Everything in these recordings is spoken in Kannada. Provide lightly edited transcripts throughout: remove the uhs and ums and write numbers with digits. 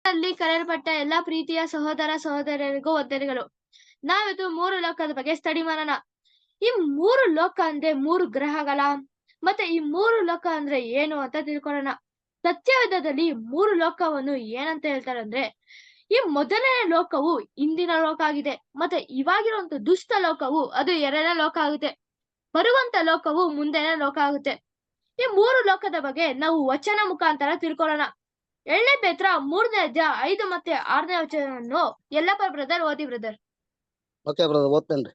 ಅಲ್ಲಿ ಕರೆಯಲ್ಪಟ್ಟ ಎಲ್ಲಾ ಪ್ರೀತಿಯ ಸಹೋದರ ಸಹೋದರಿಯರಿಗೂ ವಂದನೆಗಳು. ನಾವಿದು 3 ಲೋಕದ ಬಗ್ಗೆ ಸ್ಟಡಿ ಮಾಡೋಣ. ಈ 3 ಲೋಕ ಅಂದ್ರೆ 3 ಗ್ರಹಗಳ ಮತ್ತೆ ಈ 3 ಲೋಕ ಅಂದ್ರೆ ಏನು ಅಂತ ತಿಳ್ಕೊಳ್ಳೋಣ. ಸತ್ಯವೇದದಲ್ಲಿ 3 ಲೋಕವನ್ನು ಏನಂತ ಹೇಳ್ತಾರೆ ಅಂದ್ರೆ, ಈ ಮೊದಲನೇ ಲೋಕವು ಇಂದಿನ ಲೋಕ ಆಗಿದೆ. ಮತ್ತೆ ಇವಾಗಿರುವಂತ ದುಷ್ಟ ಲೋಕವು ಅದು 2ನೇ ಲೋಕ ಆಗುತ್ತೆ. ಬರುವಂತ ಲೋಕವು ಮುಂದೆನೇ ಲೋಕ ಆಗುತ್ತೆ. ಈ 3 ಲೋಕದ ಬಗ್ಗೆ ನಾವು ವಚನ ಮುಖಾಂತರ ತಿಳ್ಕೊಳ್ಳೋಣ. 2ನೇ ಪೇತ್ರ 3ನೇ ಅಧ್ಯಾಯ 5 ಮತ್ತೆ 6ನೇ ವಚನವನ್ನು ಯಲ್ಲಪ್ಪ ಬ್ರದರ್ ಓದಿ ಬ್ರದರ್. ಓಕೆ ಬ್ರದರ್, ಓದ್ತೇನ್ರಿ.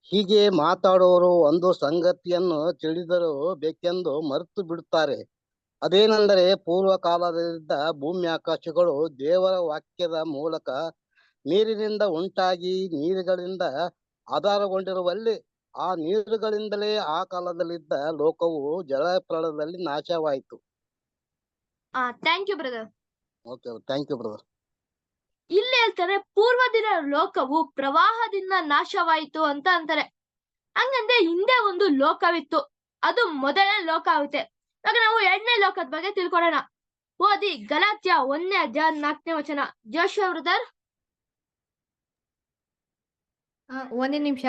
ಹೀಗೆ ಮಾತಾಡುವವರು ಒಂದು ಸಂಗತಿಯನ್ನು ತಿಳಿದರೂ ಬೇಕೆಂದು ಮರೆತು ಬಿಡುತ್ತಾರೆ. ಅದೇನೆಂದರೆ, ಪೂರ್ವ ಕಾಲದಲ್ಲಿದ್ದ ಭೂಮಿ ಆಕಾಶಗಳು ದೇವರ ವಾಕ್ಯದ ಮೂಲಕ ನೀರಿನಿಂದ ಉಂಟಾಗಿ ನೀರುಗಳಿಂದ ಆಧಾರಗೊಂಡಿರುವಲ್ಲಿ ಆ ನೀರುಗಳಿಂದಲೇ ಆ ಕಾಲದಲ್ಲಿದ್ದ ಲೋಕವು ಜಲಪ್ರಳಯದಲ್ಲಿ ನಾಶವಾಯಿತು. Thank you brother. Okay, thank you brother. ಇಲ್ಲಿ ಹೇಳ್ತಾರೆ ಪೂರ್ವದಿನ ಲೋಕವು ಪ್ರವಾಹದಿಂದ ನಾಶವಾಯಿತು ಅಂತ ಅಂತಾರೆ. ಹಂಗಂದ್ರೆ ಹಿಂದೆ ಒಂದು ಲೋಕವಿತ್ತು, ಅದು ಮೊದಲನೇ ಲೋಕ ಆಗುತ್ತೆ. ಇವಾಗ ನಾವು 2ನೇ ಲೋಕದ ಬಗ್ಗೆ ತಿಳ್ಕೊಳ್ಳೋಣ. ಓದಿ ಗಲಾತ್ಯ 1ನೇ ಅಧ್ಯಾಯ 4ನೇ ವಚನ. Joshua brother. ಒಂದೇ ನಿಮಿಷ.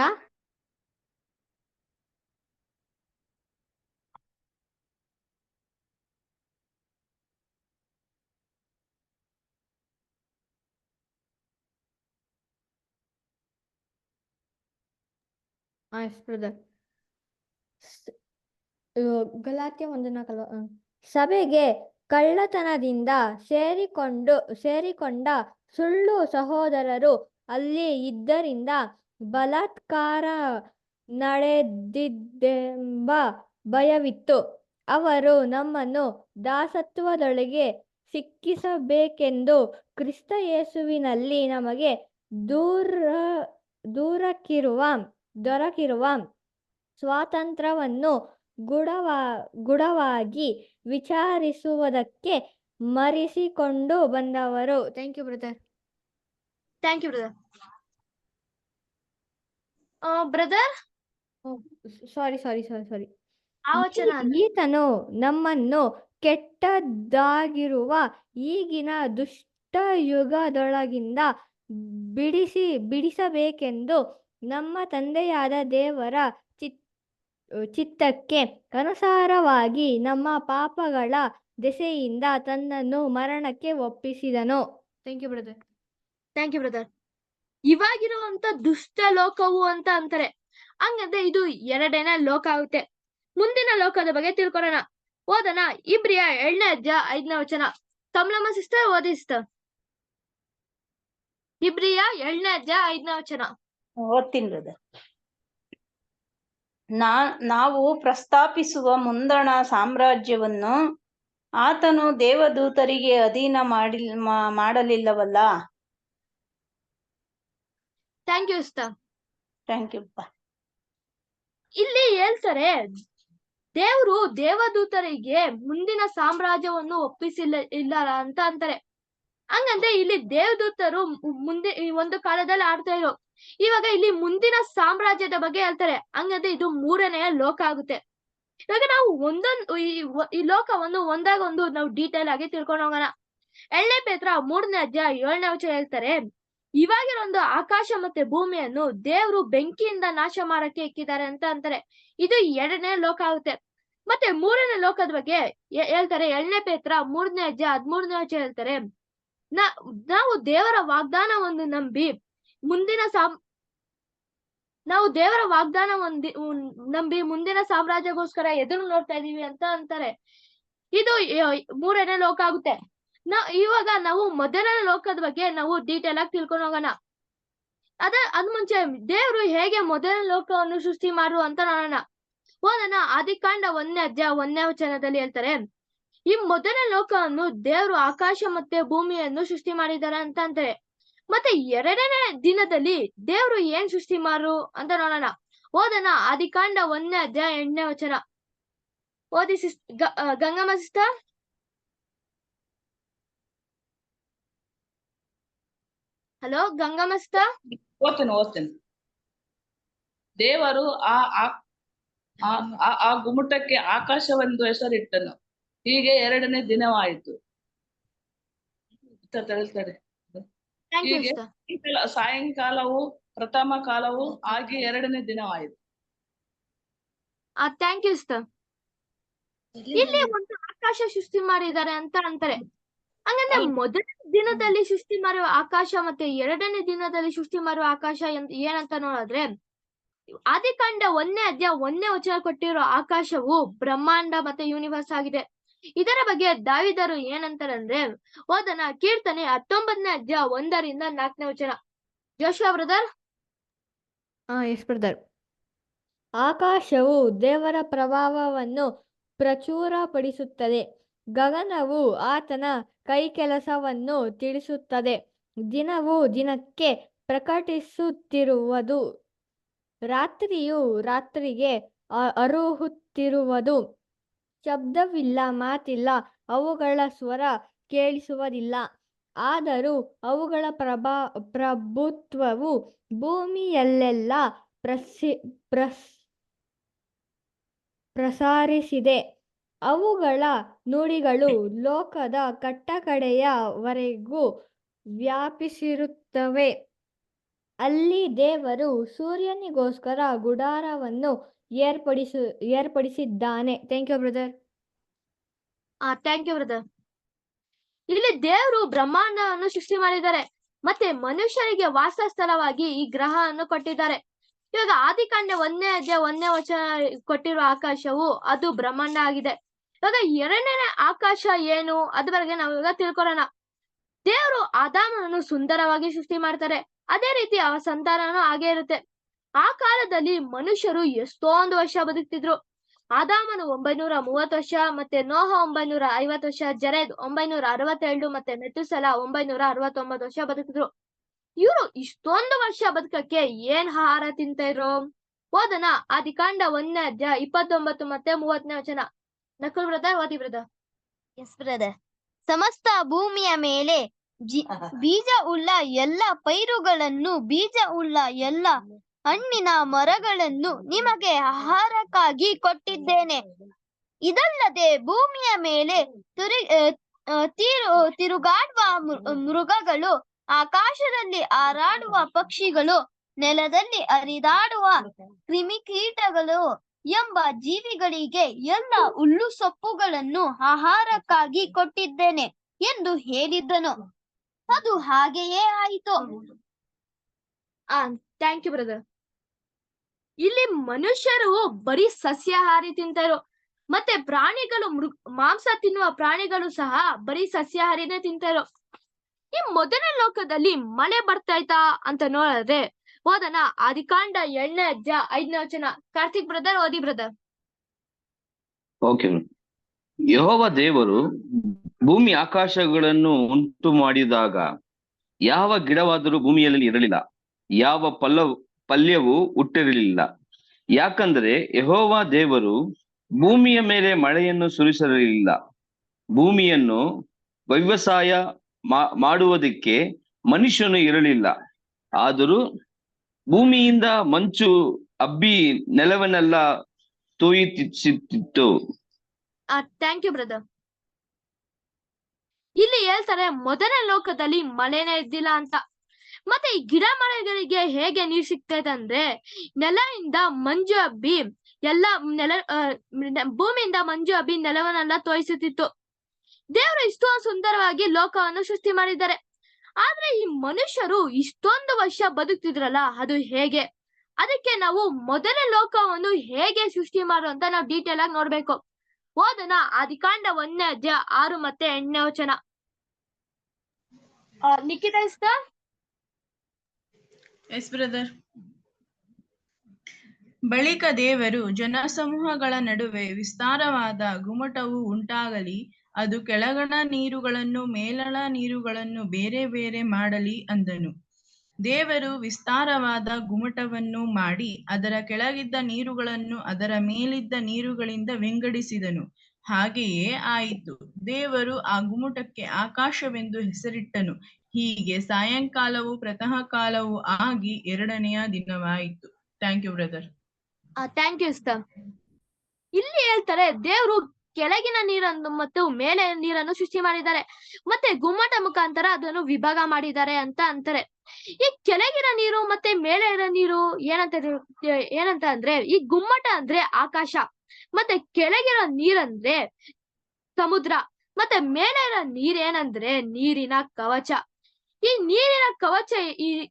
ಗಲಾತ್ಯ 1:4. ಸಭೆಗೆ ಕಳ್ಳತನದಿಂದ ಸೇರಿಕೊಂಡ ಸುಳ್ಳು ಸಹೋದರರು ಅಲ್ಲಿ ಇದ್ದರಿಂದ ಬಲಾತ್ಕಾರ ನಡೆದಿದ್ದೆಂಬ ಭಯವಿತ್ತು. ಅವರು ನಮ್ಮನ್ನು ದಾಸತ್ವದೊಳಗೆ ಸಿಕ್ಕಿಸಬೇಕೆಂದು ಕ್ರಿಸ್ತ ಯೇಸುವಿನಲ್ಲಿ ನಮಗೆ ದೊರಕಿರುವ ಸ್ವಾತಂತ್ರ್ಯವನ್ನು ಗುಢವಾಗಿ ವಿಚಾರಿಸುವುದಕ್ಕೆ ಮರೆಸಿಕೊಂಡು ಬಂದವರು. Thank you brother. Thank you brother. Brother, sorry. ಈತನು ನಮ್ಮನ್ನು ಕೆಟ್ಟದಾಗಿರುವ ಈಗಿನ ದುಷ್ಟ ಯುಗದೊಳಗಿಂದ ಬಿಡಿಸಬೇಕೆಂದು ನಮ್ಮ ತಂದೆಯಾದ ದೇವರ ಚಿತ್ತಕ್ಕೆ ಅನುಸಾರವಾಗಿ ನಮ್ಮ ಪಾಪಗಳ ದೆಸೆಯಿಂದ ತನ್ನನ್ನು ಮರಣಕ್ಕೆ ಒಪ್ಪಿಸಿದನು. Thank you brother. Thank you brother. ಇವಾಗಿರುವಂತ ದುಷ್ಟ ಲೋಕವು ಅಂತ ಅಂತಾರೆ. ಹಂಗಂದ್ರೆ ಇದು 2ನೇ ಲೋಕ ಆಗುತ್ತೆ. ಮುಂದಿನ ಲೋಕದ ಬಗ್ಗೆ ತಿಳ್ಕೊಳ್ಳೋಣ. ಓದೋಣ. ಇಬ್ರಿಯ 2ನೇ ಅಧ್ಯಾಯ 5ನೇ ವಚನ. ಕಮಲಮ್ಮ ಸಿಸ್ಟರ್ ಓದಿ ಸಿಸ್ಟರ್. ಇಬ್ರಿಯ 2ನೇ ಅಧ್ಯಾಯ 5ನೇ ವಚನ. ಓದ್ತೀನಿ ಬ್ರದರ್. ನಾವು ಪ್ರಸ್ತಾಪಿಸುವ ಮುಂದಣ ಸಾಮ್ರಾಜ್ಯವನ್ನು ಆತನು ದೇವದೂತರಿಗೆ ಅಧೀನ ಮಾಡಲಿಲ್ಲವಲ್ಲ. Thank you sister. Thank you. ಇಲ್ಲಿ ಹೇಳ್ತಾರೆ ದೇವರು ದೇವದೂತರಿಗೆ ಮುಂದಿನ ಸಾಮ್ರಾಜ್ಯವನ್ನು ಒಪ್ಪಿಸಿಲ್ಲ ಅಂತ ಅಂತಾರೆ. ಹಂಗಂದ್ರೆ ಇಲ್ಲಿ ದೇವದೂತರು ಮುಂದೆ ಒಂದು ಕಾಲದಲ್ಲಿ ಆಡ್ತಾ ಇರೋ, ಇವಾಗ ಇಲ್ಲಿ ಮುಂದಿನ ಸಾಮ್ರಾಜ್ಯದ ಬಗ್ಗೆ ಹೇಳ್ತಾರೆ. ಹಂಗಂದ್ರೆ ಇದು 3ನೇ ಲೋಕ ಆಗುತ್ತೆ. ಇವಾಗ ನಾವು ಈ ಲೋಕವನ್ನು ಒಂದಾಗೊಂದು ನಾವು ಡೀಟೇಲ್ ಆಗಿ ತಿಳ್ಕೊಂಡು ಹೋಗೋಣ. 2ನೇ ಪೇತ್ರ 3ನೇ ಅಧ್ಯಾಯ 7ನೇ ವಚನ ಹೇಳ್ತಾರೆ, ಇವಾಗಿರೊಂದು ಆಕಾಶ ಮತ್ತೆ ಭೂಮಿಯನ್ನು ದೇವರು ಬೆಂಕಿಯಿಂದ ನಾಶ ಮಾಡಕ್ಕೆ ಇಕ್ಕಿದ್ದಾರೆ ಅಂತ ಅಂತಾರೆ. ಇದು 2ನೇ ಲೋಕ ಆಗುತ್ತೆ. ಮತ್ತೆ 3ನೇ ಲೋಕದ ಬಗ್ಗೆ ಹೇಳ್ತಾರೆ. 2ನೇ ಪೇತ್ರ 3ನೇ ಅಧ್ಯಾಯ 13ನೇ ವಚನ ಹೇಳ್ತಾರೆ, ನಾವು ದೇವರ ವಾಗ್ದಾನವನ್ನು ನಂಬಿ ಮುಂದಿನ ಸಾಮ್ರಾಜ್ಯಕ್ಕೋಸ್ಕರ ಎದುರು ನೋಡ್ತಾ ಇದೀವಿ ಅಂತ ಅಂತಾರೆ. ಇದು 3ನೇ ಲೋಕ ಆಗುತ್ತೆ. ಇವಾಗ ನಾವು ಮೊದಲನೇ ಲೋಕದ ಬಗ್ಗೆ ನಾವು ಡೀಟೇಲ್ ಆಗಿ ತಿಳ್ಕೊಂಡು ಹೋಗೋಣ. ಅದ್ ಮುಂಚೆ ದೇವರು ಹೇಗೆ ಮೊದಲನೇ ಲೋಕವನ್ನು ಸೃಷ್ಟಿ ಮಾಡು ಅಂತ ನೋಡೋಣ. ಓದೋಣ. ಆದಿಕಾಂಡ 1ನೇ ಅಧ್ಯಾಯ 1ನೇ ವಚನದಲ್ಲಿ ಹೇಳ್ತಾರೆ, ಈ ಮೊದಲನೇ ಲೋಕವನ್ನು ದೇವರು ಆಕಾಶ ಮತ್ತೆ ಭೂಮಿಯನ್ನು ಸೃಷ್ಟಿ ಮಾಡಿದ್ದಾರೆ ಅಂತ ಅಂತಾರೆ. ಮತ್ತೆ 2ನೇ ದಿನದಲ್ಲಿ ದೇವರು ಏನ್ ಸೃಷ್ಟಿ ಮಾಡು ಅಂತ ನೋಡೋಣ. ಓದೋಣ. ಆದಿಕಾಂಡ 1ನೇ ಅಧ್ಯಾಯ 8ನೇ ವಚನ. ಓದಿ Gangamma sister. Hello Gangamma sister. ಓದ್ತೇನೆ. ದೇವರು ಆ ಗುಮ್ಮಟಕ್ಕೆ ಆಕಾಶವೆಂದು ಹೆಸರಿಟ್ಟನು. ಹೀಗೆ 2ನೇ ದಿನವಾಯಿತು. ಹೇಳ್ತಾರೆ. ಥ್ಯಾಂಕ್ ಯು ಹೀಗೆ ಸಾಯಂಕಾಲವು ಪ್ರಥಮ ಕಾಲವು ಹಾಗೆ ಎರಡನೇ ದಿನವಾಯಿತು. Thank you sir. ಇಲ್ಲಿ ಒಂದು ಆಕಾಶ ಸೃಷ್ಟಿ ಮಾಡಿದ್ದಾರೆ ಅಂತ ಅಂತಾರೆ. ಹಂಗಂದ್ರೆ ಮೊದಲನೇ ದಿನದಲ್ಲಿ ಸೃಷ್ಟಿ ಮಾಡುವ ಆಕಾಶ ಮತ್ತೆ ಎರಡನೇ ದಿನದಲ್ಲಿ ಸೃಷ್ಟಿ ಮಾಡುವ ಆಕಾಶ ಏನಂತ ನೋಡಿದ್ರೆ, ಆದಿಕಾಂಡ 1ನೇ ಅಧ್ಯಾಯ 1ನೇ ವಚನ ಕೊಟ್ಟಿರೋ ಆಕಾಶವು ಬ್ರಹ್ಮಾಂಡ ಮತ್ತೆ ಯೂನಿವರ್ಸ್ ಆಗಿದೆ. ಇದರ ಬಗ್ಗೆ ದಾವಿದರು ಏನಂತಾರಂದ್ರೆ, ಓದನ ಕೀರ್ತನೆ 19ನೇ ಅಧ್ಯಾಯ 1ರಿಂದ 4ನೇ ವಚನ. Joshua brother. S brother. ಆಕಾಶವು ದೇವರ ಪ್ರಭಾವವನ್ನು ಪ್ರಚುರಪಡಿಸುತ್ತದೆ, ಗಗನವು ಆತನ ಕೈಕೆಲಸವನ್ನು ತಿಳಿಸುತ್ತದೆ. ದಿನವು ದಿನಕ್ಕೆ ಪ್ರಕಟಿಸುತ್ತಿರುವುದು, ರಾತ್ರಿಯು ರಾತ್ರಿಗೆ ಅರುಹುತ್ತಿರುವುದು. ಶಬ್ದವಿಲ್ಲ, ಮಾತಿಲ್ಲ, ಅವುಗಳ ಸ್ವರ ಕೇಳಿಸುವುದಿಲ್ಲ. ಆದರೂ ಅವುಗಳ ಪ್ರಭುತ್ವವು ಭೂಮಿಯಲ್ಲೆಲ್ಲ ಪ್ರಸಾರಿಸಿದೆ. ಅವುಗಳ ನುಡಿಗಳು ಲೋಕದ ಕಟ್ಟಕಡೆಯವರೆಗೂ ವ್ಯಾಪಿಸಿರುತ್ತವೆ. ಅಲ್ಲಿ ದೇವರು ಸೂರ್ಯನಿಗೋಸ್ಕರ ಗುಡಾರವನ್ನು ಏರ್ಪಡಿಸಿದ್ದಾನೆ. Thank you brother. Thank you brother. ಇಲ್ಲಿ ದೇವರು ಬ್ರಹ್ಮಾಂಡವನ್ನು ಸೃಷ್ಟಿ ಮಾಡಿದ್ದಾರೆ ಮತ್ತೆ ಮನುಷ್ಯರಿಗೆ ವಾಸ ಸ್ಥಳವಾಗಿ ಈ ಗ್ರಹವನ್ನು ಕೊಟ್ಟಿದ್ದಾರೆ. ಇವಾಗ ಆದಿಕಾಂಡ 1ನೇ ಅಧ್ಯಾಯ 1ನೇ ವಚನ ಕೊಟ್ಟಿರುವ ಆಕಾಶವು ಅದು ಬ್ರಹ್ಮಾಂಡ ಆಗಿದೆ. ಇವಾಗ ಎರಡನೇ ಆಕಾಶ ಏನು ಅದ್ರ ಬಗ್ಗೆ ನಾವು ಇವಾಗ ತಿಳ್ಕೊಳ್ಳೋಣ. ದೇವರು ಆದಾಮನನ್ನು ಸುಂದರವಾಗಿ ಸೃಷ್ಟಿ ಮಾಡ್ತಾರೆ. ಅದೇ ರೀತಿ ಅವನ ಸಂತಾನನೂ ಹಾಗೆ ಇರುತ್ತೆ. ಆ ಕಾಲದಲ್ಲಿ ಮನುಷ್ಯರು ಎಷ್ಟೊಂದು ವರ್ಷ ಬದುಕ್ತಿದ್ರು. ಆದಾಮನು 930 ವರ್ಷ, ಮತ್ತೆ ನೋಹ 950 ವರ್ಷ, ಜರೇದ್ 962 ಮತ್ತೆ ಮೆತುಸೆಲ 969 ವರ್ಷ ಬದುಕಿದ್ರು. ಇವರು ಇಷ್ಟೊಂದು ವರ್ಷ ಬದುಕಕ್ಕೆ ಏನ್ ಆಹಾರ ತಿಂತ ಇದ್ರು? ಓದನ ಆದಿಕಾಂಡ 1ನೇ ಅಧ್ಯಾಯ 29 ಮತ್ತೆ 30ನೇ ವಚನ. ನಕುಲ್ ಬ್ರದರ್, ಓದಿ ಬ್ರದರ್. S brother. ಸಮಸ್ತ ಭೂಮಿಯ ಮೇಲೆ ಬೀಜ ಉಳ್ಳ ಎಲ್ಲ ಪೈರುಗಳನ್ನು, ಬೀಜ ಉಳ್ಳ ಎಲ್ಲ ಹಣ್ಣಿನ ಮರಗಳನ್ನು ನಿಮಗೆ ಆಹಾರಕ್ಕಾಗಿ ಕೊಟ್ಟಿದ್ದೇನೆ. ಇದಲ್ಲದೆ ಭೂಮಿಯ ಮೇಲೆ ತಿರುಗಾಡುವ ಮೃಗಗಳು, ಆಕಾಶದಲ್ಲಿ ಹಾರಾಡುವ ಪಕ್ಷಿಗಳು, ನೆಲದಲ್ಲಿ ಹರಿದಾಡುವ ಕ್ರಿಮಿಕೀಟಗಳು ಎಂಬ ಜೀವಿಗಳಿಗೆ ಎಲ್ಲ ಹುಲ್ಲು ಸೊಪ್ಪುಗಳನ್ನು ಆಹಾರಕ್ಕಾಗಿ ಕೊಟ್ಟಿದ್ದೇನೆ ಎಂದು ಹೇಳಿದ್ದನು. ಅದು ಹಾಗೆಯೇ ಆಯಿತು. Thank you brother. ಇಲ್ಲಿ ಮನುಷ್ಯರು ಬರೀ ಸಸ್ಯಾಹಾರಿ ತಿಂತಾರೋ, ಮತ್ತೆ ಪ್ರಾಣಿಗಳು ಮಾಂಸ ತಿನ್ನುವ ಪ್ರಾಣಿಗಳು ಸಹ ಬರೀ ಸಸ್ಯಾಹಾರಿನೇ ತಿಂತಾರೋ. ಈ ಮೊದಲನೇ ಲೋಕದಲ್ಲಿ ಮಳೆ ಬರ್ತಾಯ್ತಾ ಅಂತ ನೋಡಿದ್ರೆ, ಓದನ ಆದಿಕಾಂಡ 2ನೇ ಅಧ್ಯಾಯ 5ನೇ ವಚನ. ಕಾರ್ತಿಕ್ ಬ್ರದರ್, ಓದಿ ಬ್ರದರ್. ಓಕೆ. ಯೆಹೋವ ದೇವರು ಭೂಮಿ ಆಕಾಶಗಳನ್ನು ಉಂಟು ಮಾಡಿದಾಗ ಯಾವ ಗಿಡವಾದರೂ ಭೂಮಿಯಲ್ಲಿ ಇರಲಿಲ್ಲ, ಯಾವ ಪಲ್ಯವೂ ಹುಟ್ಟಿರಲಿಲ್ಲ. ಯಾಕಂದರೆ ಯೆಹೋವ ದೇವರು ಭೂಮಿಯ ಮೇಲೆ ಮಳೆಯನ್ನು ಸುರಿಸಲಿಲ್ಲ, ಭೂಮಿಯನ್ನು ವ್ಯವಸಾಯ ಮಾಡುವುದಕ್ಕೆ ಮನುಷ್ಯನು ಇರಲಿಲ್ಲ. ಆದರೂ ಭೂಮಿಯಿಂದ ಮಂಚು ಹಬ್ಬಿ ನೆಲವನ್ನೆಲ್ಲ ತೋಯಿಸಿತ್ತು. Thank you brother. ಇಲ್ಲಿ ಹೇಳ್ತಾರೆ ಮೊದಲನೇ ಲೋಕದಲ್ಲಿ ಮಳೆನೇ ಇದ್ದಿಲ್ಲ ಅಂತ. ಮತ್ತೆ ಈ ಗಿಡ ಮರಗಳಿಗೆ ಹೇಗೆ ನೀರ್ ಸಿಗ್ತೈತೆ ಅಂದ್ರೆ, ನೆಲದಿಂದ ಮಂಜು ಹಬ್ಬಿ ಭೂಮಿಯಿಂದ ಮಂಜು ಹಬ್ಬಿ ನೆಲವನ್ನೆಲ್ಲ ತೋಯಿಸುತ್ತಿತ್ತು. ದೇವರು ಇಷ್ಟೊಂದು ಸುಂದರವಾಗಿ ಲೋಕವನ್ನು ಸೃಷ್ಟಿ ಮಾಡಿದ್ದಾರೆ. ಆದ್ರೆ ಈ ಮನುಷ್ಯರು ಇಷ್ಟೊಂದು ವರ್ಷ ಬದುಕ್ತಿದ್ರಲ್ಲ, ಅದು ಹೇಗೆ? ಅದಕ್ಕೆ ನಾವು ಮೊದಲನೇ ಲೋಕವನ್ನು ಹೇಗೆ ಸೃಷ್ಟಿ ಮಾಡು ಅಂತ ನಾವು ಡೀಟೇಲ್ ಆಗಿ ನೋಡ್ಬೇಕು. ಓದನ ಆದಿಕಾಂಡ 1ನೇ ಅಧ್ಯಾಯ 6 ಮತ್ತೆ 8ನೇ ವಚನ. ನಿಖಿತಾ ಇಷ್ಟ. S brother. ಬಳಿಕ ದೇವರು ಜನಸಮೂಹಗಳ ನಡುವೆ ವಿಸ್ತಾರವಾದ ಗುಮ್ಮಟವು ಉಂಟಾಗಲಿ, ಅದು ಕೆಳಗಣ ನೀರುಗಳನ್ನು ಮೇಲಣ ನೀರುಗಳನ್ನು ಬೇರೆ ಬೇರೆ ಮಾಡಲಿ ಅಂದನು. ದೇವರು ವಿಸ್ತಾರವಾದ ಗುಮ್ಮಟವನ್ನು ಮಾಡಿ ಅದರ ಕೆಳಗಿದ್ದ ನೀರುಗಳನ್ನು ಅದರ ಮೇಲಿದ್ದ ನೀರುಗಳಿಂದ ವಿಂಗಡಿಸಿದನು. ಹಾಗೆಯೇ ಆಯಿತು. ದೇವರು ಆ ಗುಮ್ಮಟಕ್ಕೆ ಆಕಾಶವೆಂದು ಹೆಸರಿಟ್ಟನು. ಹೀಗೆ ಸಾಯಂಕಾಲವು ಪ್ರತಃ ಕಾಲವು ಆಗಿ ಎರಡನೆಯ ದಿನವಾಯಿತು. Thank you brother. Thank you sister. ಇಲ್ಲಿ ಹೇಳ್ತಾರೆ ದೇವರು ಕೆಳಗಿನ ನೀರನ್ನು ಮತ್ತು ಮೇಲೆ ನೀರನ್ನು ಸೃಷ್ಟಿ ಮಾಡಿದ್ದಾರೆ. ಮತ್ತೆ ಗುಮ್ಮಟ ಮುಖಾಂತರ ಅದನ್ನು ವಿಭಾಗ ಮಾಡಿದ್ದಾರೆ ಅಂತ ಅಂತಾರೆ. ಈ ಕೆಳಗಿನ ನೀರು ಮತ್ತೆ ಮೇಲೆ ಇರೋ ನೀರು ಏನಂತ ಅಂದ್ರೆ, ಈ ಗುಮ್ಮಟ ಅಂದ್ರೆ ಆಕಾಶ, ಮತ್ತೆ ಕೆಳಗಿರೋ ನೀರಂದ್ರೆ ಸಮುದ್ರ, ಮತ್ತೆ ಮೇಲೆ ಇರೋ ನೀರ್ ಏನಂದ್ರೆ ನೀರಿನ ಕವಚ. ಈ ನೀರಿನ ಕವಚ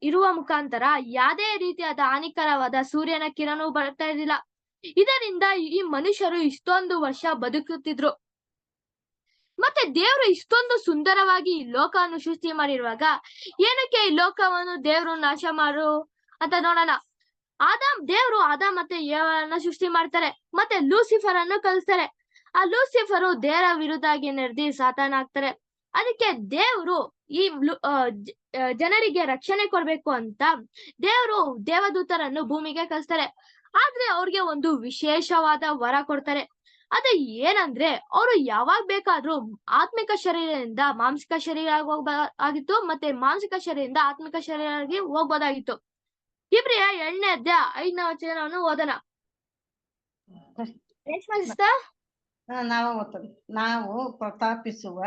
ಇರುವ ಮುಖಾಂತರ ಯಾವುದೇ ರೀತಿಯಾದ ಹಾನಿಕರವಾದ ಸೂರ್ಯನ ಕಿರಣವು ಬರ್ತಾ ಇರಲಿಲ್ಲ. ಇದರಿಂದ ಈ ಮನುಷ್ಯರು ಇಷ್ಟೊಂದು ವರ್ಷ ಬದುಕುತ್ತಿದ್ರು. ಮತ್ತೆ ದೇವರು ಇಷ್ಟೊಂದು ಸುಂದರವಾಗಿ ಈ ಲೋಕವನ್ನು ಸೃಷ್ಟಿ ಮಾಡಿರುವಾಗ ಏನಕ್ಕೆ ಈ ಲೋಕವನ್ನು ದೇವರು ನಾಶ ಮಾಡು ಅಂತ ನೋಡೋಣ. ದೇವರು ಆದಾಮ್ ಮತ್ತೆ ಏವಳನ್ನ ಸೃಷ್ಟಿ ಮಾಡ್ತಾರೆ, ಮತ್ತೆ ಲೂಸಿಫರ್ ಅನ್ನು ಕಲಿಸ್ತಾರೆ. ಆ ಲೂಸಿಫರು ದೇವರ ವಿರುದ್ಧಾಗಿ ನಡೆದಿ ಸಾತಾನ ಆಗ್ತಾರೆ. ಅದಕ್ಕೆ ದೇವರು ಈ ಜನರಿಗೆ ರಕ್ಷಣೆ ಕೊಡ್ಬೇಕು ಅಂತ ದೇವರು ದೇವದೂತರನ್ನು ಭೂಮಿಗೆ ಕಳಿಸ್ತಾರೆ. ಆದ್ರೆ ಅವ್ರಿಗೆ ಒಂದು ವಿಶೇಷವಾದ ವರ ಕೊಡ್ತಾರೆ. ಅದು ಏನಂದ್ರೆ, ಅವರು ಯಾವಾಗ ಬೇಕಾದ್ರೂ ಆತ್ಮಿಕ ಶರೀರದಿಂದ ಮಾನಸಿಕ ಶರೀರ ಹೋಗ್ಬೋದಾಗಿತ್ತು, ಮತ್ತೆ ಮಾನಸಿಕ ಶರೀರದಿಂದ ಆತ್ಮಿಕ ಶರೀರಕ್ಕೆ ಹೋಗ್ಬೋದಾಗಿತ್ತು. ಇಬ್ರಿಯ 7ನೇ ಅಧ್ಯಾಯ 5ನೇ ವಚನವನ್ನು ಓದೋಣ. ನಾವು ಪ್ರತಾಪಿಸುವ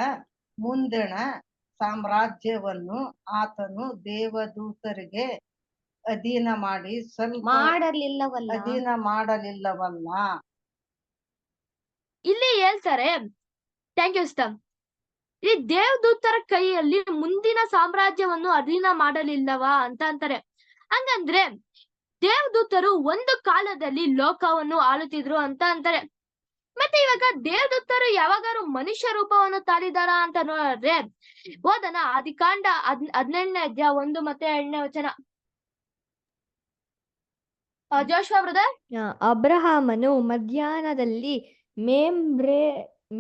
ಮುಂದಿನ ಸಾಮ್ರಾಜ್ಯವನ್ನು ಆತನು ದೇವದೂತರಿಗೆ ಅಧೀನ ಮಾಡಲಿಲ್ಲವಲ್ಲ. ಇಲ್ಲಿ ಹೇಳ್ತಾರೆ, ಥ್ಯಾಂಕ್ ಯು ಸಿಸ್ಟರ್, ಈ ದೇವದೂತರ ಕೈಯಲ್ಲಿ ಮುಂದಿನ ಸಾಮ್ರಾಜ್ಯವನ್ನು ಅಧೀನ ಮಾಡಲಿಲ್ಲವಾ ಅಂತ ಅಂತಾರೆ. ಹಂಗಂದ್ರೆ ದೇವದೂತರು ಒಂದು ಕಾಲದಲ್ಲಿ ಲೋಕವನ್ನು ಆಳುತ್ತಿದ್ರು ಅಂತ ಅಂತಾರೆ. ಮತ್ತೆ ಇವಾಗ ದೇವದೂತರು ಯಾವಾಗಾರು ಮನುಷ್ಯ ರೂಪವನ್ನು ತಾಳಿದಾರ ಅಂತ ನೋಡಿದ್ರೆ ಓದನ ಆದಿಕಾಂಡ 18ನೇ ಅಧ್ಯಾಯ 1 ಮತ್ತೆ 2ನೇ ವಚನ. Joshua brother. ಅಬ್ರಹಾಮನು ಮಧ್ಯಾಹ್ನದಲ್ಲಿ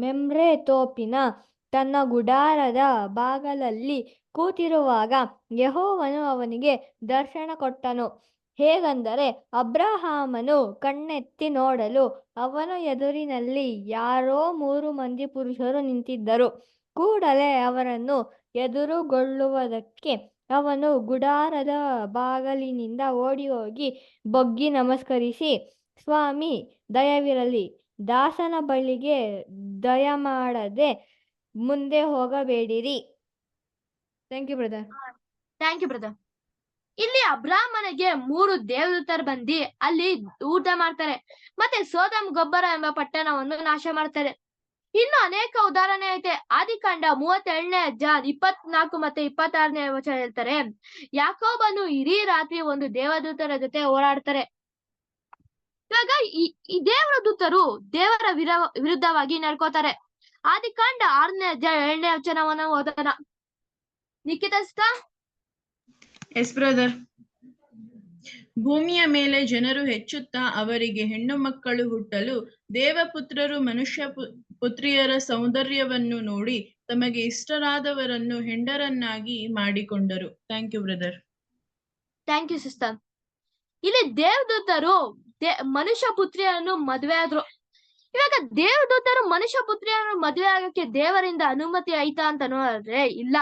ಮೆಮ್ರೆ ತೋಪಿನ ತನ್ನ ಗುಡಾರದ ಬಾಗಲಲ್ಲಿ ಕೂತಿರುವಾಗ ಯೆಹೋವನು ಅವನಿಗೆ ದರ್ಶನ ಕೊಟ್ಟನು. ಹೇಗೆಂದರೆ, ಅಬ್ರಹಾಮನು ಕಣ್ಣೆತ್ತಿ ನೋಡಲು ಅವನ ಎದುರಿನಲ್ಲಿ ಯಾರೋ 3 ಮಂದಿ ಪುರುಷರು ನಿಂತಿದ್ದರು. ಕೂಡಲೇ ಅವರನ್ನು ಎದುರುಗೊಳ್ಳುವುದಕ್ಕೆ ಅವನು ಗುಡಾರದ ಬಾಗಿಲಿನಿಂದ ಓಡಿ ಹೋಗಿ ಬಗ್ಗಿ ನಮಸ್ಕರಿಸಿ, ಸ್ವಾಮಿ, ದಯವಿರಲಿ, ದಾಸನ ಬಳಿಗೆ ದಯಮಾಡದೆ ಮುಂದೆ ಹೋಗಬೇಡಿರಿ. Thank you brother. ಇಲ್ಲಿ ಅಬ್ರಾಹ್ಮನಿಗೆ 3 ದೇವದೂತರು ಬಂದು ಅಲ್ಲಿ ಊಟ ಮಾಡ್ತಾರೆ, ಮತ್ತೆ ಸೋದಮ್ ಗೊಬ್ಬರ ಎಂಬ ಪಟ್ಟಣವನ್ನು ನಾಶ ಮಾಡ್ತಾರೆ. ಇನ್ನು ಅನೇಕ ಉದಾಹರಣೆ ಐತೆ. ಆದಿಕಾಂಡ 32ನೇ ಅಧ್ಯಾಯ 24 ಮತ್ತೆ 26ನೇ ವಚನ ಹೇಳ್ತಾರೆ, ಯಾಕೋಬನು ಇಡೀ ರಾತ್ರಿ ಒಂದು ದೇವದೂತರ ಜೊತೆ ಓಡಾಡ್ತಾರೆ. ಇವಾಗ ಈ ದೇವದೂತರು ದೇವರ ವಿರುದ್ಧವಾಗಿ ನಡ್ಕೋತಾರೆ. ಆದಿಕಾಂಡ 6ನೇ ಅಧ್ಯಾಯ 7ನೇ ವಚನವನ್ನು ಓದೋಣ. ನಿಖಿತ. Yes brother. ಭೂಮಿಯ ಮೇಲೆ ಜನರು ಹೆಚ್ಚುತ್ತಾ ಅವರಿಗೆ ಹೆಣ್ಣು ಮಕ್ಕಳು ಹುಟ್ಟಲು ದೇವಪುತ್ರರು ಮನುಷ್ಯ ಪುತ್ರಿಯರ ಸೌಂದರ್ಯವನ್ನು ನೋಡಿ ತಮಗೆ ಇಷ್ಟರಾದವರನ್ನು ಹೆಂಡರನ್ನಾಗಿ ಮಾಡಿಕೊಂಡರು. Thank you brother. Thank you sister. ಇಲ್ಲಿ ದೇವದೂತರು ಮನುಷ್ಯ ಪುತ್ರಿಯನ್ನು ಮದುವೆ ಆದ್ರು. ಇವಾಗ ದೇವದೂತರು ಮನುಷ್ಯ ಪುತ್ರಿಯನ್ನು ಮದುವೆ ಆಗಕ್ಕೆ ದೇವರಿಂದ ಅನುಮತಿ ಆಯ್ತಾ ಅಂತ ನೋಡಿದ್ರೆ ಇಲ್ಲ.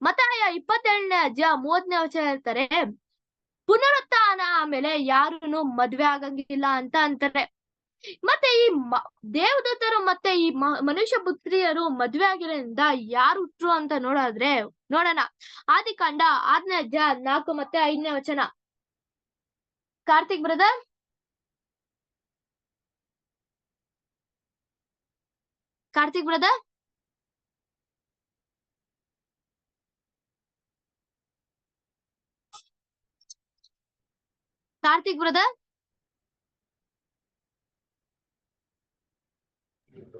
ಮತ್ತಾಯ 27ನೇ ಅಧ್ಯಾಯ 30ನೇ ವಚನ ಹೇಳ್ತಾರೆ, ಪುನರುತ್ಥಾನ ಆಮೇಲೆ ಯಾರನ್ನು ಮದ್ವೆ ಆಗಂಗಿಲ್ಲ ಅಂತ ಅಂತಾರೆ. ಮತ್ತೆ ಈ ದೇವದೂತರು ಮತ್ತೆ ಈ ಮನುಷ್ಯ ಪುತ್ರಿಯರು ಮದ್ವೆ ಆಗಿರೋದ್ರಿಂದ ಯಾರು ಹುಟ್ರು ಅಂತ ನೋಡೋಣ. ಆದಿಕಾಂಡ 6ನೇ ಅಧ್ಯಾಯ 4 ಮತ್ತೆ 5ನೇ ವಚನ. ಕಾರ್ತಿಕ್ ಬ್ರದರ್. ಕಾರ್ತಿಕ್ ಬ್ರದರ್.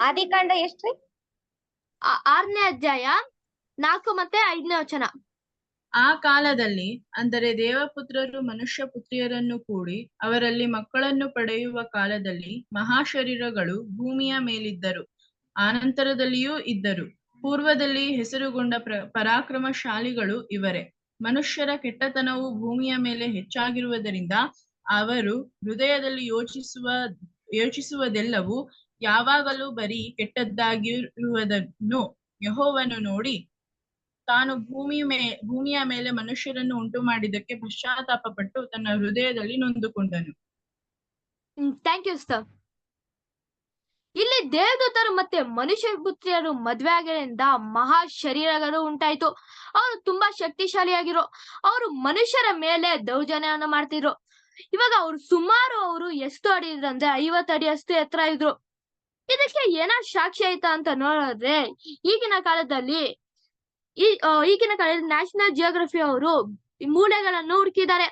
ಆದಿಕಾಂಡ ಎಷ್ಟ್ರಿ? 6ನೇ ಅಧ್ಯಾಯ 4 ಮತ್ತೆ 5ನೇ ವಚನ. ಆ ಕಾಲದಲ್ಲಿ, ಅಂದರೆ ದೇವಪುತ್ರರು ಮನುಷ್ಯ ಪುತ್ರಿಯರನ್ನು ಕೂಡಿ ಅವರಲ್ಲಿ ಮಕ್ಕಳನ್ನು ಪಡೆಯುವ ಕಾಲದಲ್ಲಿ, ಮಹಾಶರೀರಗಳು ಭೂಮಿಯ ಮೇಲಿದ್ದರು, ಆನಂತರದಲ್ಲಿಯೂ ಇದ್ದರು. ಪೂರ್ವದಲ್ಲಿ ಹೆಸರುಗೊಂಡ ಪರಾಕ್ರಮಶಾಲಿಗಳು ಇವರೇ. ಮನುಷ್ಯರ ಕೆಟ್ಟತನವು ಭೂಮಿಯ ಮೇಲೆ ಹೆಚ್ಚಾಗಿರುವುದರಿಂದ ಅವರು ಹೃದಯದಲ್ಲಿ ಯೋಚಿಸುವುದೆಲ್ಲವೂ ಯಾವಾಗಲೂ ಬರೀ ಕೆಟ್ಟದ್ದಾಗಿರುವುದನ್ನು ಯೆಹೋವನು ನೋಡಿ ತಾನು ಭೂಮಿಯ ಮೇಲೆ ಮನುಷ್ಯರನ್ನು ಉಂಟು ಮಾಡಿದ್ದಕ್ಕೆ ಪಶ್ಚಾತ್ತಾಪ ಪಟ್ಟು ತನ್ನ ಹೃದಯದಲ್ಲಿ ನೊಂದುಕೊಂಡನು. Thank you sir. ಇಲ್ಲಿ ದೇವದೂತರು ಮತ್ತೆ ಮನುಷ್ಯ ಪುತ್ರಿಯರು ಮದ್ವೆ ಆಗಿರೋದ್ರಿಂದ ಮಹಾ ಶರೀರಗಳು ಉಂಟಾಯ್ತು. ಅವರು ತುಂಬಾ ಶಕ್ತಿಶಾಲಿಯಾಗಿರೋ, ಅವರು ಮನುಷ್ಯರ ಮೇಲೆ ದೌರ್ಜನ್ಯವನ್ನು ಮಾಡ್ತಿದ್ರು. ಇವಾಗ ಅವರು ಎಷ್ಟು ಅಡಿ ಇದ್ರು ಅಂದ್ರೆ 50 ಅಡಿಯಷ್ಟು ಎತ್ತರ ಇದ್ರು. ಇದಕ್ಕೆ ಏನೋ ಸಾಕ್ಷಿ ಆಯ್ತಾ ಅಂತ ನೋಡಿದ್ರೆ ಈಗಿನ ಕಾಲದಲ್ಲಿ ನ್ಯಾಷನಲ್ ಜಿಯೋಗ್ರಫಿ ಅವರು ಈ ಮೂಳೆಗಳನ್ನು ಹುಡುಕಿದ್ದಾರೆ.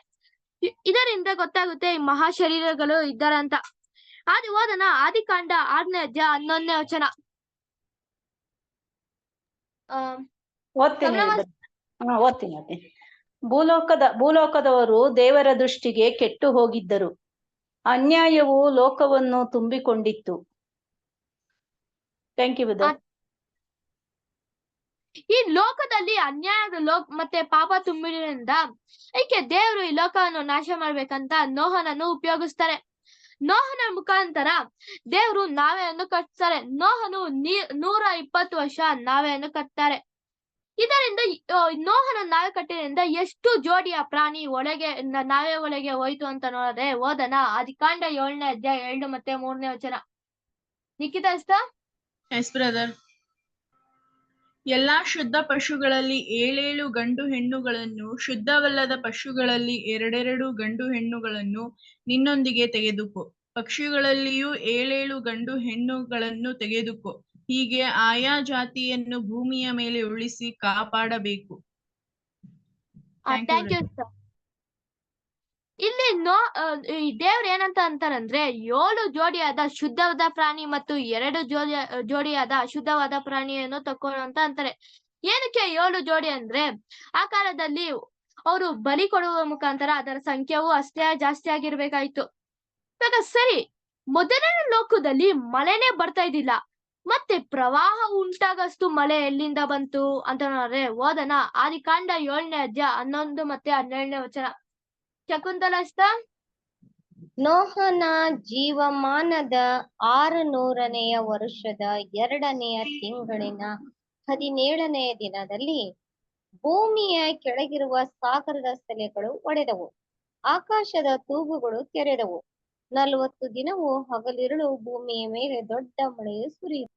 ಇದರಿಂದ ಗೊತ್ತಾಗುತ್ತೆ ಈ ಮಹಾ ಶರೀರಗಳು ಇದ್ದಾರೆ ಅಂತ. ಅದು ಓದನ ಆದಿಕಾಂಡ 6ನೇ ಅಧ್ಯಾಯ 11ನೇ ವಚನ. ಓದ್ತೀನಿ ಭೂಲೋಕದವರು ದೇವರ ದೃಷ್ಟಿಗೆ ಕೆಟ್ಟು ಹೋಗಿದ್ದರು. ಅನ್ಯಾಯವು ಲೋಕವನ್ನು ತುಂಬಿಕೊಂಡಿತ್ತು. Thank you brother. ಈ ಲೋಕದಲ್ಲಿ ಅನ್ಯಾಯದ ಮತ್ತೆ ಪಾಪ ತುಂಬಿದ್ರಿಂದ ಅದಕ್ಕೆ ದೇವರು ಈ ಲೋಕವನ್ನು ನಾಶ ಮಾಡ್ಬೇಕಂತ ನೋಹನನ್ನು ಉಪಯೋಗಿಸ್ತಾರೆ. ನೋಹನ ಮುಖಾಂತರ ದೇವರು ನಾವೆಯನ್ನು ಕಟ್ತಾರೆ. ನೋಹನು 120 ವರ್ಷ ನಾವೆಯನ್ನು ಕಟ್ತಾರೆ. ಇದರಿಂದ ನೋಹನ ನಾವೆ ಕಟ್ಟಿದ್ರಿಂದ ಎಷ್ಟು ಜೋಡಿಯ ಪ್ರಾಣಿ ಒಳಗೆ ನಾವೆ ಒಳಗೆ ಹೋಯ್ತು ಅಂತ ನೋಡಿದ್ರೆ ಓದನ ಆದಿಕಾಂಡ 7ನೇ ಅಧ್ಯಾಯ 2 ಮತ್ತೆ 3ನೇ ವಚನ. Nikhita yes brother. ಎಲ್ಲಾ ಶುದ್ಧ ಪಶುಗಳಲ್ಲಿ 7 ಗಂಡು ಹೆಣ್ಣುಗಳನ್ನು, ಶುದ್ಧವಲ್ಲದ ಪಶುಗಳಲ್ಲಿ 2 ಗಂಡು ಹೆಣ್ಣುಗಳನ್ನು ನಿನ್ನೊಂದಿಗೆ ತೆಗೆದುಕೋ. ಪಕ್ಷಿಗಳಲ್ಲಿಯೂ 7 ಗಂಡು ಹೆಣ್ಣುಗಳನ್ನು ತೆಗೆದುಕೋ. ಹೀಗೆ ಆಯಾ ಜಾತಿಯನ್ನು ಭೂಮಿಯ ಮೇಲೆ ಉಳಿಸಿ ಕಾಪಾಡಬೇಕು. Thank you sir. ಇಲ್ಲಿ ದೇವ್ರ ಏನಂತ ಅಂತಾರಂದ್ರೆ 7 ಜೋಡಿಯಾದ ಶುದ್ಧವಾದ ಪ್ರಾಣಿ ಮತ್ತು 2 ಜೋಡಿಯಾದ ಅಶುದ್ಧವಾದ ಪ್ರಾಣಿಯನ್ನು ತಕೊಳ್ಳು ಅಂತ ಅಂತಾರೆ. ಏನಕ್ಕೆ 7 ಜೋಡಿ ಅಂದ್ರೆ ಆ ಕಾಲದಲ್ಲಿ ಅವರು ಬಲಿ ಕೊಡುವ ಮುಖಾಂತರ ಅದರ ಸಂಖ್ಯೆಯೂ ಅಷ್ಟೇ ಜಾಸ್ತಿ ಆಗಿರ್ಬೇಕಾಯ್ತು. ಇವಾಗ ಸರಿ, ಮೊದಲನೇ ಲೋಕದಲ್ಲಿ ಮಳೆನೇ ಬರ್ತಾ ಇದ್ದಿಲ್ಲ, ಮತ್ತೆ ಪ್ರವಾಹ ಉಂಟಾಗಷ್ಟು ಮಳೆ ಎಲ್ಲಿಂದ ಬಂತು ಅಂತ ನೋಡ್ರೆ ಓದನ ಆದಿಕಾಂಡ 7ನೇ ಅಧ್ಯಾಯ 11 ಮತ್ತೆ 12ನೇ ವಚನ. ಶಕುಂತಲಾ ನೋಹನ ಜೀವಮಾನದ 600ನೆಯ ವರುಷದ 2ನೆಯ ತಿಂಗಳಿನ 17ನೆಯ ದಿನದಲ್ಲಿ ಭೂಮಿಯ ಕೆಳಗಿರುವ ಸಾಗರದ ಸೆಲೆಗಳು ಒಡೆದವು, ಆಕಾಶದ ತೂಗುಗಳು ತೆರೆದವು. 40 ದಿನವೂ ಹಗಲಿರುಳು ಭೂಮಿಯ ಮೇಲೆ ದೊಡ್ಡ ಮಳೆಯು ಸುರಿಯಿತು.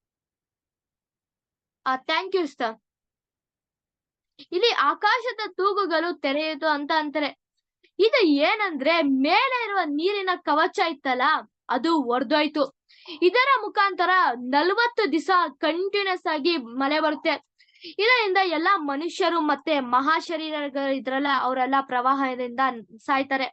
Thank you sir. ಇಲ್ಲಿ ಆಕಾಶದ ತೂಗುಗಳು ತೆರೆಯಿತು ಅಂತ ಅಂತಾರೆ. ಇದು ಏನಂದ್ರೆ ಮೇಲೆ ಇರುವ ನೀರಿನ ಕವಚ ಇತ್ತಲ್ಲ ಅದು ಒಡೆದೋಯ್ತು. ಇದರ ಮುಖಾಂತರ 40 ದಿವಸ ಕಂಟಿನ್ಯೂಸ್ ಆಗಿ ಮಳೆ ಬರುತ್ತೆ. ಇದರಿಂದ ಎಲ್ಲಾ ಮನುಷ್ಯರು ಮತ್ತೆ ಮಹಾಶರೀರಗಳು ಇದ್ರಲ್ಲ ಅವರೆಲ್ಲ ಪ್ರವಾಹದಿಂದ ಸಾಯ್ತಾರೆ.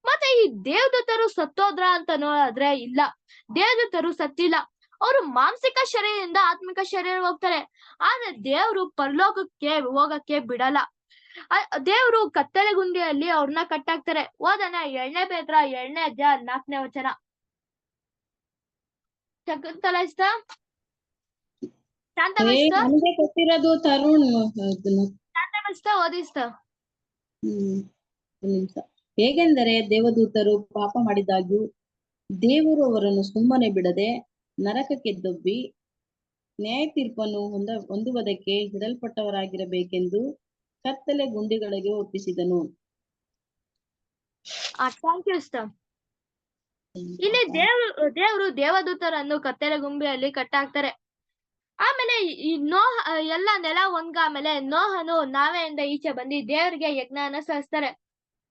ಮತ್ತೆ ಈ ದೇವದೂತರು ಸತ್ತೋದ್ರ ಅಂತ ನೋಡಿದ್ರೆ ಇಲ್ಲ, ದೇವದೂತರು ಸತ್ತಿಲ್ಲ. ಅವರು ಮಾನಸಿಕ ಶರೀರದಿಂದ ಆತ್ಮಿಕ ಶರೀರ ಹೋಗ್ತಾರೆ. ಆದ್ರೆ ದೇವರು ಪರಲೋಕಕ್ಕೆ ಹೋಗಕ್ಕೆ ಬಿಡಲ್ಲ. ದೇವರು ಕತ್ತಲೆ ಗುಂಡಿಯಲ್ಲಿ ಅವ್ರನ್ನ ಕಟ್ಟಾಕ್ತಾರೆ. ಓದನ 2ನೇ ಪೇತ್ರ 2ನೇ ಅಧ್ಯಾಯ 4ನೇ ವಚನ. ಶಕುಂತಲಾ ನಮಗೆ ಕೊಟ್ಟಿರೋದು ತರುಣ್ ಓದಿಸ್ತ. ಹೇಗೆಂದರೆ ದೇವದೂತರು ಪಾಪ ಮಾಡಿದಾಗ್ಯೂ ದೇವರು ಅವರನ್ನು ಸುಮ್ಮನೆ ಬಿಡದೆ ನರಕಕ್ಕೆ ದೊಬ್ಬಿ ನ್ಯಾಯ ತೀರ್ಪನ್ನು ಹೊಂದುವುದಕ್ಕೆ ಹಿಡಲ್ಪಟ್ಟವರಾಗಿರಬೇಕೆಂದು ಕತ್ತಲೆ ಗುಂಡಿಗಳಿಗೆ ಒಪ್ಪಿಸಿದನು. ಇಲ್ಲಿ ದೇವರು ದೇವದೂತರನ್ನು ಕತ್ತಲೆ ಗುಂಬಿಯಲ್ಲಿ ಕಟ್ಟಾಕ್ತಾರೆ. ಆಮೇಲೆ ಈ ಎಲ್ಲ ನೆಲ ಒಣಗಾದ್ಮೇಲೆ ನೋಹನು ನಾವೆಯಿಂದ ಈಚೆ ಬಂದು ದೇವರಿಗೆ ಯಜ್ಞನ ಸಲ್ಲಿಸ್ತಾರೆ.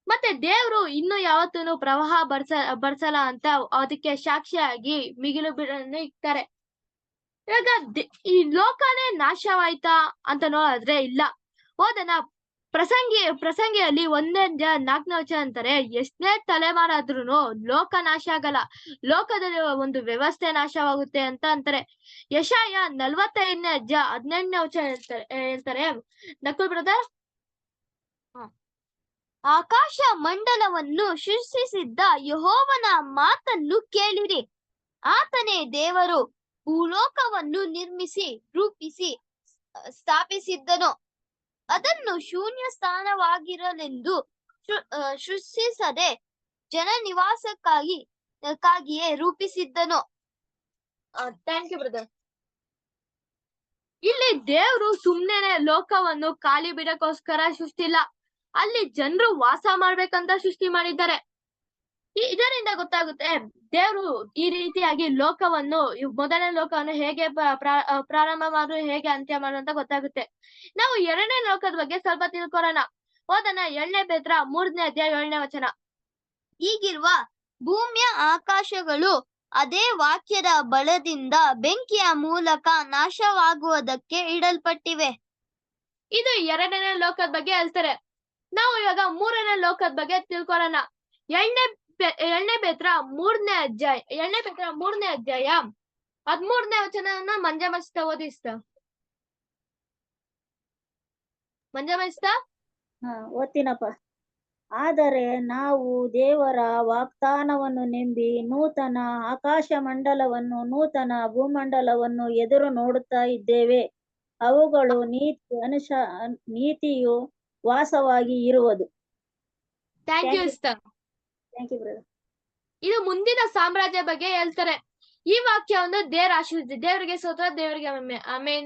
ಮತ್ತೆ ದೇವ್ರು ಇನ್ನು ಯಾವತ್ತೂ ಪ್ರವಾಹ ಬರ್ಸಲ್ಲ ಅಂತ ಅದಕ್ಕೆ ಸಾಕ್ಷಿಯಾಗಿ ಮಿಗಿಲು ಬಿಡನ್ನು ಇಕ್ತಾರೆ. ಇವಾಗ ಈ ಲೋಕನೇ ನಾಶವಾಯ್ತಾ ಅಂತ ನೋಡಿದ್ರೆ ಇಲ್ಲ. ಓದನ ಪ್ರಸಂಗಿಯಲ್ಲಿ 1ನೇ ಅಧ್ಯಾಯ 4ನೇ ವಚನ ಅಂತಾರೆ, ಎಷ್ಟನೇ ತಲೆಮಾರಾದ್ರೂ ಲೋಕ ನಾಶ ಆಗಲ್ಲ, ಲೋಕದಲ್ಲಿ ಒಂದು ವ್ಯವಸ್ಥೆ ನಾಶವಾಗುತ್ತೆ ಅಂತ ಅಂತಾರೆ. ಯೆಶಾಯ 45ನೇ ಅಧ್ಯಾಯ 18ನೇ ವಚನ ಹೇಳ್ತಾರೆ. ನಕುಲ್ ಬ್ರದರ್. ಆಕಾಶ ಮಂಡಲವನ್ನು ಸೃಷ್ಟಿಸಿದ್ದ ಯೆಹೋವನ ಮಾತನ್ನು ಕೇಳಿರಿ. ಆತನೇ ದೇವರು ಭೂಲೋಕವನ್ನು ನಿರ್ಮಿಸಿ ರೂಪಿಸಿ ಸ್ಥಾಪಿಸಿದ್ದನು. ಅದನ್ನು ಶೂನ್ಯ ಸ್ಥಾನವಾಗಿರಲೆಂದು ಸೃಷ್ಟಿಸದೆ ಜನ ನಿವಾಸಕ್ಕಾಗಿಯೇ ರೂಪಿಸಿದ್ದನು. Thank you brother. ಇಲ್ಲಿ ದೇವ್ರು ಸುಮ್ನೆ ಲೋಕವನ್ನು ಖಾಲಿ ಬಿಡಕ್ಕೋಸ್ಕರ ಸೃಷ್ಟಿಲ್ಲ, ಅಲ್ಲಿ ಜನರು ವಾಸ ಮಾಡ್ಬೇಕಂತ ಸೃಷ್ಟಿ ಮಾಡಿದ್ದಾರೆ. ಇದರಿಂದ ಗೊತ್ತಾಗುತ್ತೆ ದೇವ್ರು ಈ ರೀತಿಯಾಗಿ ಲೋಕವನ್ನು ಮೊದಲನೇ ಲೋಕವನ್ನು ಹೇಗೆ ಪ್ರಾರಂಭ ಮಾಡು ಹೇಗೆ ಅಂತ್ಯ ಮಾಡು ಅಂತ ಗೊತ್ತಾಗುತ್ತೆ. ನಾವು ಎರಡನೇ ಲೋಕದ ಬಗ್ಗೆ ಸ್ವಲ್ಪ ತಿಳ್ಕೊಳ್ಳೋಣ. ಓದೋಣ 2 ಪೇತ್ರ 3ನೇ ಅಧ್ಯಾಯ 7ನೇ ವಚನ. ಹೀಗಿರುವ ಭೂಮಿಯ ಆಕಾಶಗಳು ಅದೇ ವಾಕ್ಯದ ಬಲದಿಂದ ಬೆಂಕಿಯ ಮೂಲಕ ನಾಶವಾಗುವುದಕ್ಕೆ ಇಡಲ್ಪಟ್ಟಿವೆ. ಇದು 2ನೇ ಲೋಕದ ಬಗ್ಗೆ ಹೇಳ್ತಾರೆ. ನಾವು ಇವಾಗ 3ನೇ ಲೋಕದ ಬಗ್ಗೆ ತಿಳ್ಕೊಳ್ಳೋಣ. 2 ಪೇತ್ರ 3ನೇ ಅಧ್ಯಾಯ 13ನೇ ವಚನವನ್ನ ಮಂಜಮಸ್ತ ಓದಿಸ್ತ. ಮಂಜಮಸ್ತ ಓದ್ತೀನಪ್ಪ. ಆದರೆ ನಾವು ದೇವರ ವಾಗ್ದಾನವನ್ನು ನಂಬಿ ನೂತನ ಆಕಾಶ ಮಂಡಲವನ್ನು ನೂತನ ಭೂಮಂಡಲವನ್ನು ಎದುರು ನೋಡುತ್ತಾ ಇದ್ದೇವೆ. ಅವುಗಳು ನೀತಿಯು ವಾಸವಾಗಿ ಇರುವುದು. ಥ್ಯಾಂಕ್ ಯು ಇಸ್ತ. Thank you brother. ಇದು ಮುಂದಿನ ಸಾಮ್ರಾಜ್ಯ ಬಗ್ಗೆ ಹೇಳ್ತಾರೆ. ಈ ವಾಕ್ಯವನ್ನು ದೇವರ ಆಶೀರ್ವದಿಸಿ. ದೇವರಿಗೆ ಸ್ತೋತ್ರ, ದೇವರಿಗೆ ಆಮೆನ್.